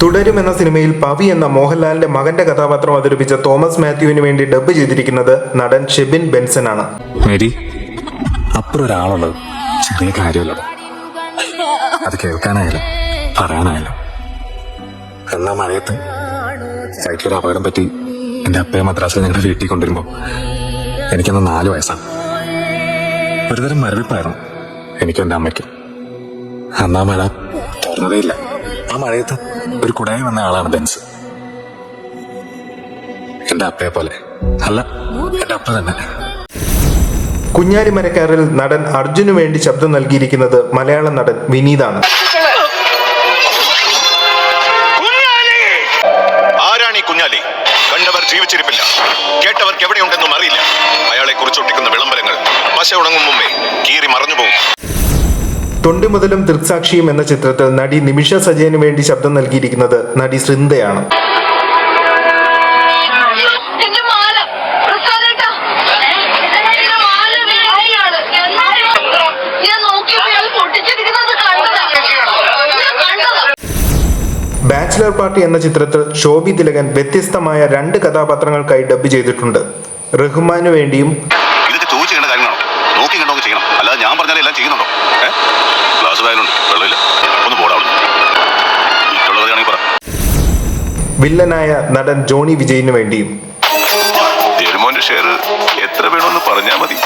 തുടരും എന്ന സിനിമയിൽ പവി എന്ന മോഹൻലാലിന്റെ മകന്റെ കഥാപാത്രം അവതരിപ്പിച്ച തോമസ് മാത്യുവിന് വേണ്ടി ഡബ് ചെയ്തിരിക്കുന്നത് നടൻ ഷെബിൻ ബെൻസൺ ആണ്. മേരി, അപ്പുറം ഒരാളുള്ളത് ചെറിയ കാര്യമല്ലത്. അത് കേൾക്കാനായാലും പറയാനായാലും. എന്നാ മഴയത്ത് സൈറ്റിലൊരു അപകടം പറ്റി എന്റെ അപ്പയെ മദ്രാസിൽ ഞങ്ങളുടെ വീട്ടിൽ കൊണ്ടുവരുമ്പോ എനിക്കന്ന് 4 വയസ്സാണ്. ഒരുതരം മരവിപ്പായിരുന്നു എനിക്കും എന്റെ അമ്മയ്ക്കും. അന്നാ മഴ തോർന്നതേ ഇല്ല. ആ മഴയത്ത് ഒരു കുടയായി വന്ന ആളാണ് ബെൻസ്. എന്റെ അപ്പയെ പോലെ അല്ല, എന്റെ അപ്പ തന്നെ. കുഞ്ഞാലിമരക്കാരിൽ നടൻ അർജുനു വേണ്ടി ശബ്ദം നൽകിയിരിക്കുന്നത് മലയാളം നടൻ വിനീതാണ്. ആരാണ് ഈ കുഞ്ഞാലി? കണ്ടവർ ജീവിച്ചിരിപ്പില്ല, കേട്ടവർക്ക് എവിടെയുണ്ടെന്നും അറിയില്ല. അയാളെ കുറിച്ചൊട്ടിക്കുന്ന വിളംബരങ്ങൾ പശ ഉണങ്ങും മുമ്പേ കീറി മറഞ്ഞു പോകും. തൊണ്ടിമുതലും ദൃക്സാക്ഷിയും എന്ന ചിത്രത്തിൽ നടി നിമിഷ സജയന് വേണ്ടി ശബ്ദം നൽകിയിരിക്കുന്നത് നടി സൃന്ദയാണ്. ബാച്ചിലർ പാർട്ടി എന്ന ചിത്രത്തിൽ ശോഭി തിലകൻ വ്യത്യസ്തമായ 2 കഥാപാത്രങ്ങൾക്കായി ഡബ് ചെയ്തിട്ടുണ്ട്. റഹ്മാനു വേണ്ടിയും ഇതൊക്കെ ചോദിച്ചു കാര്യങ്ങളാണോ? നോക്കി കണ്ടോ ചെയ്യണം, അല്ലാതെ ഞാൻ പറഞ്ഞാലും എല്ലാം ചെയ്യുന്നുണ്ടോ? ഗ്ലാസ് ബാഗിലുണ്ട്, വെള്ളമില്ല, ഒന്ന് പോടാവുന്നു. വില്ലനായ നടൻ ജോണി വിജയിനു വേണ്ടിയും. ജയൽമോന്റെ ഷെയർ എത്ര വേണമെന്ന് പറഞ്ഞാൽ മതി.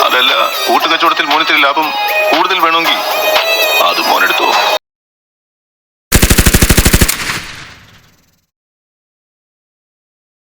അതല്ല, കൂട്ടുകച്ചവടത്തിൽ മോനത്തിൽ ലാഭം കൂടുതൽ വേണമെങ്കിൽ അത് മോനെടുത്തോ.